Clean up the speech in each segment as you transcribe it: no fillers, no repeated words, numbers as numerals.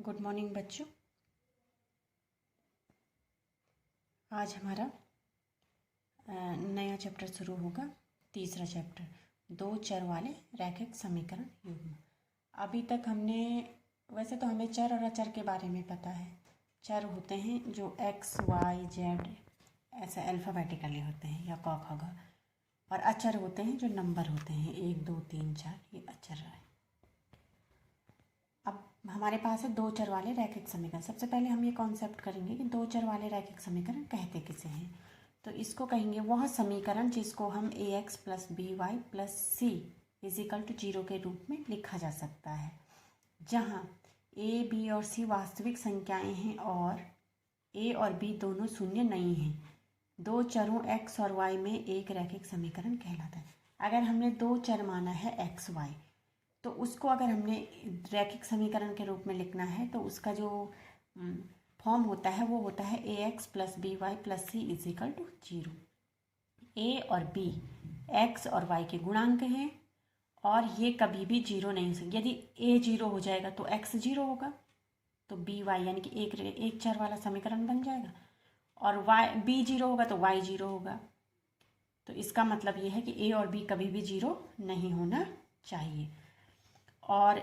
Good morning बच्चों। आज हमारा नया चैप्टर शुरू होगा, तीसरा चैप्टर, दो चर वाले रैखिक समीकरण युग्म। अभी तक हमने, वैसे तो हमें चर और अचर के बारे में पता है। चर होते हैं जो एक्स वाई जेड ऐसे अल्फ़ाबेटिकली होते हैं या क ख ग, और अचर होते हैं जो नंबर होते हैं 1 2 3 4, ये अचर है। अब हमारे पास है दो चर वाले रैखिक समीकरण। सबसे पहले हम ये कॉन्सेप्ट करेंगे कि दो चर वाले रैखिक समीकरण कहते किसे हैं। तो इसको कहेंगे वह समीकरण जिसको हम A X plus B Y plus C equal to 0 के रूप में लिखा जा सकता है, जहाँ ए बी और सी वास्तविक संख्याएं हैं और ए और बी दोनों शून्य नहीं हैं। दो चरों एक्स और वाई में एक रैखिक समीकरण कहलाता है। अगर हमने दो चर माना है एक्स वाई, तो उसको अगर हमने रैखिक समीकरण के रूप में लिखना है तो उसका जो फॉर्म होता है वो होता है A X plus B Y plus C equal to 0। A और बी एक्स और वाई के गुणांक हैं और ये कभी भी 0 नहीं हो सकते। यदि ए 0 हो जाएगा तो एक्स 0 होगा, तो बी वाई यानी कि एक चर वाला समीकरण बन जाएगा, और वाई बी 0 होगा तो वाई 0 होगा। तो इसका मतलब ये है कि ए और बी कभी भी 0 नहीं होना चाहिए। और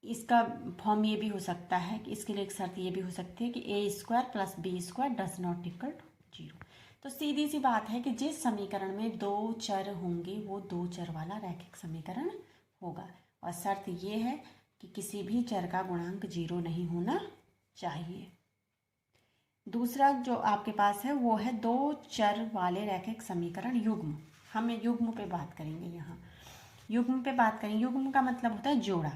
इसका फॉर्म ये भी हो सकता है कि इसके लिए एक शर्त ये भी हो सकती है कि A square plus B square does not equal to 0। तो सीधी सी बात है कि जिस समीकरण में दो चर होंगे वो दो चर वाला रैखिक समीकरण होगा, और शर्त ये है कि किसी भी चर का गुणांक 0 नहीं होना चाहिए। दूसरा जो आपके पास है वो है दो चर वाले रैखिक समीकरण युग्म। हम युग्म पे बात करेंगे। यहाँ युग्म पे बात करें, युग्म का मतलब होता है जोड़ा।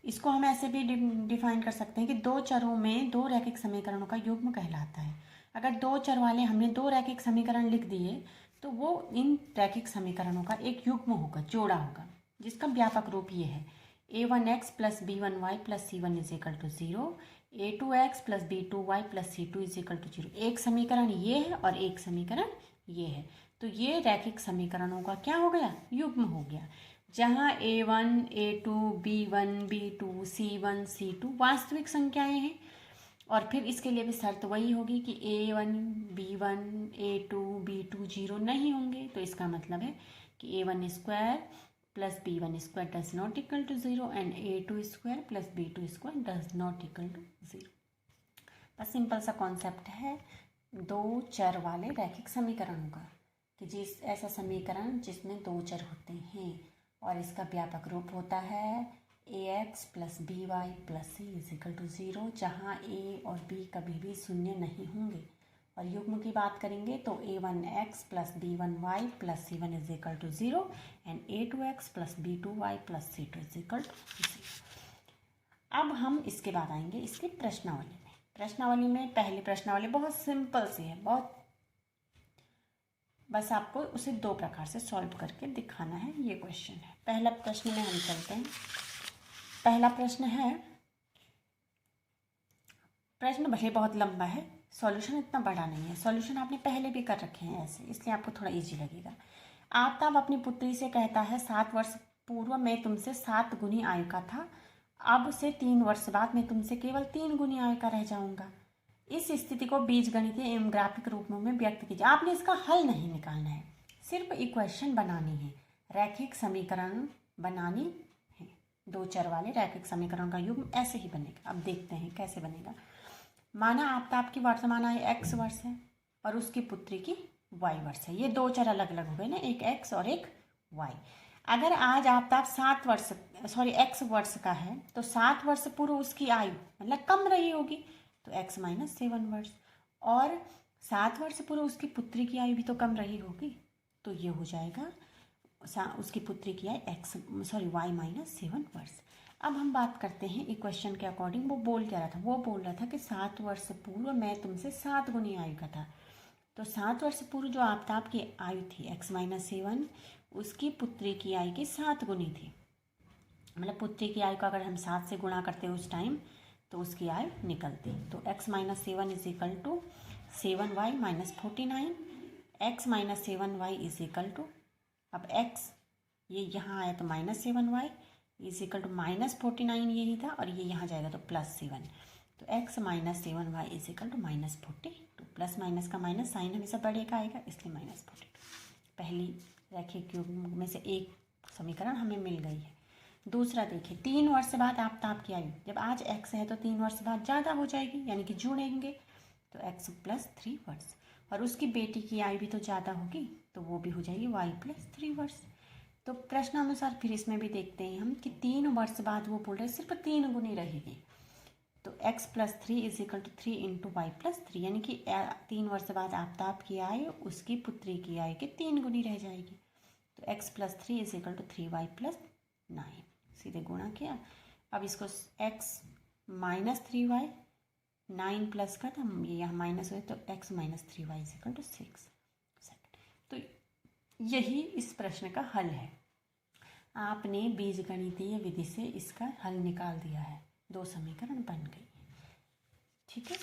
इसको हम ऐसे भी डिफाइन कर सकते हैं कि दो चरों में दो रैखिक समीकरणों का युग्म कहलाता है। अगर दो चर वाले हमने दो रैखिक समीकरण लिख दिए तो वो इन रैखिक समीकरणों का एक युग्म होगा, जोड़ा होगा, जिसका व्यापक रूप ये है a1x plus b1y plus c1 is equal to 0, a2x plus b2y plus c2 is equal to 0। एक समीकरण ये है और एक समीकरण ये है, तो ये रैखिक समीकरणों का क्या हो गया, युग्म हो गया, जहाँ a1 a2 b1 b2 c1 c2 वास्तविक संख्याएं हैं। और फिर इसके लिए भी शर्त वही होगी कि a1 b1 a2 b2 0 नहीं होंगे। तो इसका मतलब है कि a1 square plus b1 square does not equal to 0 and a2 square plus b2 square does not equal to 0। बस सिंपल सा कॉन्सेप्ट है दो चर वाले रैखिक समीकरणों का, कि जिस ऐसा समीकरण जिसमें दो चर होते हैं और इसका व्यापक रूप होता है A X plus B Y plus C equal to 0, जहाँ ए और बी कभी भी शून्य नहीं होंगे। और युग्म की बात करेंगे तो a1x plus b1y plus c1 is equal to 0 and a2x plus b2y plus c2 is equal to 0। अब हम इसके बाद आएंगे इसकी प्रश्नावली में। प्रश्नावली में पहली प्रश्नावली बहुत सिंपल सी है, बहुत, बस आपको उसे दो प्रकार से सॉल्व करके दिखाना है। ये क्वेश्चन है। पहला प्रश्न में हम चलते हैं। पहला प्रश्न है, प्रश्न भले बहुत लंबा है, सॉल्यूशन इतना बड़ा नहीं है। सॉल्यूशन आपने पहले भी कर रखे हैं ऐसे, इसलिए आपको थोड़ा इजी लगेगा। आफ्ताब अपनी पुत्री से कहता है 7 वर्ष पूर्व मैं तुमसे 7 गुनी आयु का था, अब से 3 वर्ष बाद मैं तुमसे केवल 3 गुनी आयु का रह जाऊंगा। इस स्थिति को बीजगणितीय एवं ग्राफिक रूपों में व्यक्त कीजिए। आपने इसका हल नहीं निकालना है, सिर्फ इक्वेशन बनानी है, रैखिक समीकरण बनानी है। दो चर वाले रैखिक समीकरण का युग्म ऐसे ही बनेगा। अब देखते हैं कैसे बनेगा। माना आफ्ताब की वर्तमान आयु x वर्ष है और उसकी पुत्री की y वर्ष है। ये दो चर अलग अलग हो गए ना, एक x और एक y। अगर आज आफ्ताब x वर्ष का है तो 7 वर्ष पूर्व उसकी आयु मतलब कम रही होगी, तो x माइनस 7 वर्ष, और 7 वर्ष पूर्व उसकी पुत्री की आयु भी तो कम रही होगी, तो ये हो जाएगा उसकी पुत्री की आयु y माइनस 7 वर्ष। अब हम बात करते हैं इक्वेशन के अकॉर्डिंग। वो बोल क्या रहा था, वो बोल रहा था कि 7 वर्ष पूर्व मैं तुमसे 7 गुनी आयु का था। तो 7 वर्ष पूर्व जो आफ्ताब की आयु थी x माइनस 7, उसकी पुत्री की आयु की 7 गुनी थी। मतलब पुत्री की आयु का अगर हम 7 से गुणा करते उस टाइम तो उसकी आयु निकलती। तो x minus 7 is equal to 7y minus 49, x minus 7y is equal to, अब x ये यहाँ आया तो minus 7y, is equal to -49 यही था, और ये यहाँ जाएगा तो +7, तो x minus 7y is equal टू -42। प्लस माइनस का माइनस साइन हमेशा बड़े का आएगा, इसलिए -42। पहली रैखिक क्यूब में से एक समीकरण हमें मिल गई है। दूसरा देखिए, 3 वर्ष बाद आफताब की आयु, जब आज x है तो 3 वर्ष बाद ज़्यादा हो जाएगी, यानी कि जोड़ेंगे तो x + 3 वर्ष, और उसकी बेटी की आयु भी तो ज़्यादा होगी, तो वो भी हो जाएगी y + 3 वर्ष। तो प्रश्नानुसार फिर इसमें भी देखते हैं हम कि 3 वर्ष बाद वो बोल रहे सिर्फ 3 गुनी रहेगी, तो x + 3 is equal to 3 × y + 3, यानी कि 3 वर्ष बाद आफताब की आयु उसकी पुत्री की आयु के 3 गुनी रह जाएगी। तो x + 3 is equal to 3y + 9, सीधे गुणा किया। अब इसको x - 3y 9 प्लस का था, ये यहाँ माइनस हुए, तो x - 3y is equal to 6। तो यही इस प्रश्न का हल है। आपने बीजगणितीय विधि से इसका हल निकाल दिया है, 2 समीकरण बन गई। ठीक है,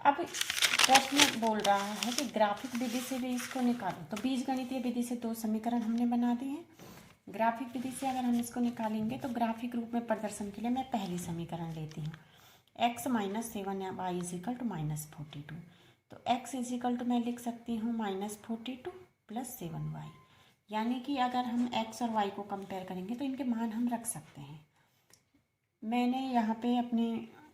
अब प्रश्न बोल रहा है कि ग्राफिक विधि से भी इसको निकालो, तो बीजगणितीय विधि से 2 समीकरण हमने बना दिए हैं। ग्राफिक विधि से अगर हम इसको निकालेंगे तो ग्राफिक रूप में प्रदर्शन के लिए मैं पहली समीकरण लेती हूँ, x - 7y इज इक्वल टू -42। तो x इज इक्वल टू मैं लिख सकती हूँ -42 + 7y, यानी कि अगर हम x और y को कंपेयर करेंगे तो इनके मान हम रख सकते हैं। मैंने यहाँ पे अपने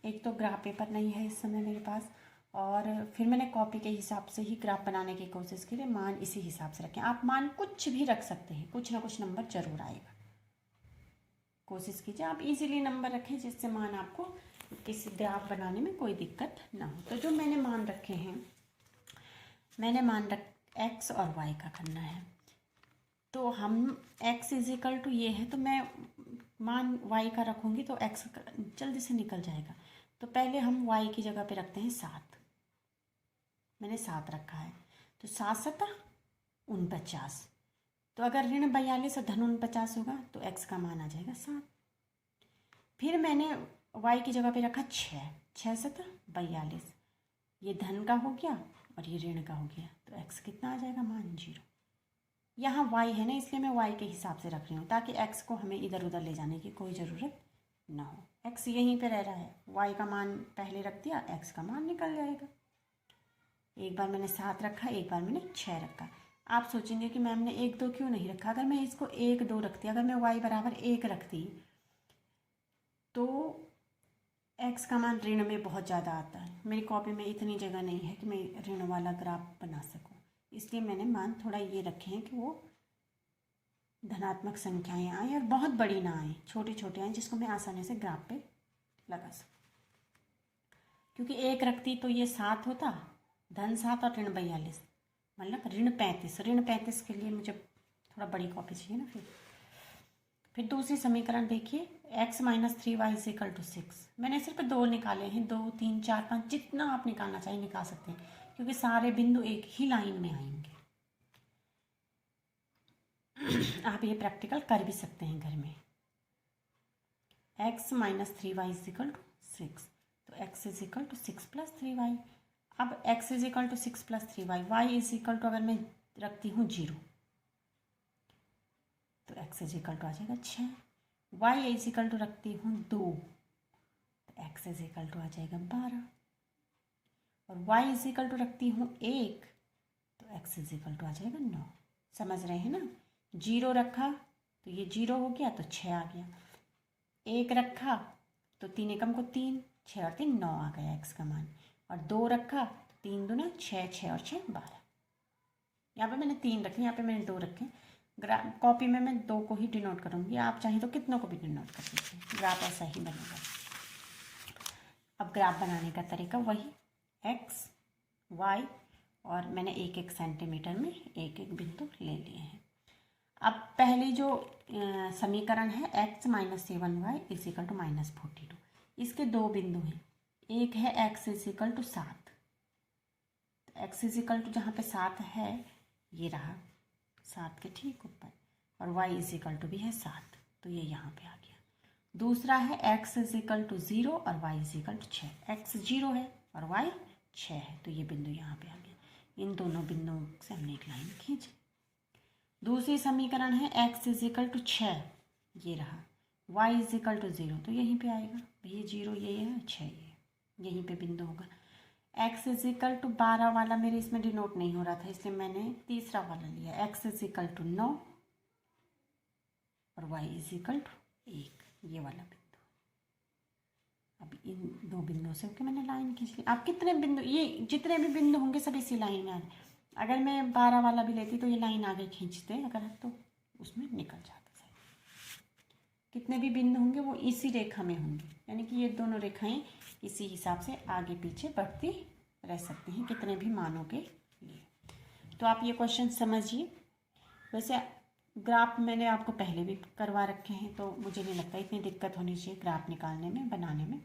एक तो ग्राफ पेपर नहीं है इस समय मेरे पास, और फिर मैंने कॉपी के हिसाब से ही ग्राफ बनाने की कोशिश की, मान इसी हिसाब से रखें। आप मान कुछ भी रख सकते हैं, कुछ ना कुछ नंबर जरूर आएगा। कोशिश कीजिए आप इजीली नंबर रखें जिससे मान आपको इस ग्राफ बनाने में कोई दिक्कत ना हो। तो जो मैंने मान रखे हैं, मैंने मान x और y का करना है, तो हम x इज इक्वल टू ये है, तो मैं मान y का रखूँगी तो x जल्दी से निकल जाएगा। तो पहले हम y की जगह पे रखते हैं 7, मैंने 7 रखा है, तो 7 × 7 = 49। तो अगर ऋण 42 और धन 49 होगा तो x का मान आ जाएगा 7। फिर मैंने y की जगह पे रखा 6, 6 × 7 = 42, ये धन का हो गया और ये ऋण का हो गया, तो x कितना आ जाएगा, मान 0। यहाँ y है ना, इसलिए मैं y के हिसाब से रख रही हूँ ताकि x को हमें इधर उधर ले जाने की कोई ज़रूरत ना हो। x यहीं पे रह रहा है, y का मान पहले रख दिया, x का मान निकल जाएगा। एक बार मैंने 7 रखा, एक बार मैंने 6 रखा। आप सोचेंगे कि मैम ने 1 2 क्यों नहीं रखा। अगर मैं इसको 1 2 रखती, अगर मैं y = 1 रखती तो x का मान ऋण में बहुत ज़्यादा आता है। मेरी कॉपी में इतनी जगह नहीं है कि मैं ऋण वाला ग्राफ बना सकूं, इसलिए मैंने मान थोड़ा ये रखे हैं कि वो धनात्मक संख्याएं आएँ और बहुत बड़ी ना आए, छोटी छोटी आएँ जिसको मैं आसानी से ग्राफ पे लगा सकूँ। क्योंकि 1 रखती तो ये 7 होता, धन 7 और ऋण 42, मतलब ऋण 35। ऋण 35 के लिए मुझे थोड़ा बड़ी कॉपी चाहिए ना। फिर दूसरी समीकरण देखिए, x - 3y is equal to 6। मैंने सिर्फ 2 निकाले हैं, 2 3 4 5 जितना आप निकालना चाहिए निकाल सकते हैं, क्योंकि सारे बिंदु एक ही लाइन में आएंगे। आप ये प्रैक्टिकल कर भी सकते हैं घर में। x - 3y is equal to 6, तो x is equal to 6 + 3y। अब x is equal to 6 + 3y, y is equal to अगर मैं रखती हूँ 0 तो x इज इक्वल टू आ जाएगा 6, y इज इक्वल टू रखती हूँ 2 तो x इज इक्वल टू आ जाएगा 12, और y इज इक्वल टू रखती हूँ 1 तो x इज इक्वल टू आ जाएगा 9। समझ रहे हैं ना। 0 रखा तो ये 0 हो गया तो 6 आ गया, 1 रखा तो 3 एकम को 3, 6 और 3 9 आ गया x का मान, और 2 रखा तो 3 दूना 6, 6 और 6 12। यहाँ पे मैंने 3 रखे, यहाँ पे मैंने 2 रखे। कॉपी में मैं 2 को ही डिनोट करूँगी, आप चाहें तो कितनों को भी डिनोट कर दीजिए, ग्राफ ऐसा ही बनेगा। अब ग्राफ बनाने का तरीका वही, x y, और मैंने 1 सेंटीमीटर में एक बिंदु ले लिए हैं। अब पहली जो समीकरण है x - 7y इज इक्वल टू -42, इसके 2 बिंदु हैं। एक है x इज इक्वल टू 7, तो x इज इक्वल टू जहाँ पे 7 है ये रहा 7 के ठीक ऊपर, और y इज इक्वल टू भी है 7, तो ये यहाँ पे आ गया। दूसरा है x इज इक्वल टू 0 और y is equal to 6, x 0 है और y 6 है, तो ये बिंदु यहाँ पे आ गया। इन दोनों बिंदुओं से हमने एक लाइन खींची। दूसरी समीकरण है x इज इक्वल टू 6 ये रहा y इज इक्वल टू 0, तो यहीं पे आएगा, ये 0 ये है, अच्छा ये यहीं पे बिंदु होगा। x इज इक्वल टू 12 वाला मेरे इसमें डिनोट नहीं हो रहा था, इसलिए मैंने तीसरा वाला लिया, x इज इक्वल टू 9 और y इज इक्वल टू 1, ये वाला बिंदु। अब इन दो बिंदुओं से होकर मैंने लाइन खींच ली। आप कितने बिंदु, ये जितने भी बिंदु होंगे सब इसी लाइन में आ गए। अगर मैं 12 वाला भी लेती तो ये लाइन आगे खींचते, अगर तो उसमें निकल जाता। कितने भी बिंदु होंगे वो इसी रेखा में होंगे, यानी कि ये दोनों रेखाएं इसी हिसाब से आगे पीछे बढ़ती रह सकती हैं कितने भी मानों के लिए। तो आप ये क्वेश्चन समझिए। वैसे ग्राफ मैंने आपको पहले भी करवा रखे हैं, तो मुझे नहीं लगता इतनी दिक्कत होनी चाहिए ग्राफ निकालने में, बनाने में।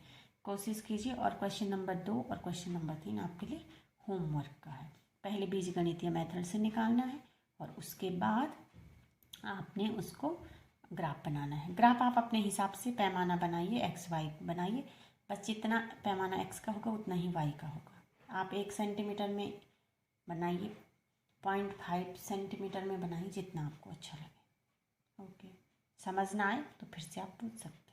कोशिश कीजिए। और क्वेश्चन नंबर 2 और क्वेश्चन नंबर 3 आपके लिए होमवर्क का है। पहले बीजगणितीय मेथड से निकालना है और उसके बाद आपने उसको ग्राफ बनाना है। ग्राफ आप अपने हिसाब से पैमाना बनाइए, एक्स वाई बनाइए, बस जितना पैमाना एक्स का होगा उतना ही वाई का होगा। आप 1 सेंटीमीटर में बनाइए, 0.5 सेंटीमीटर में बनाइए, जितना आपको अच्छा लगे। ओके, समझ ना आए तो फिर से आप पूछ सकते हैं।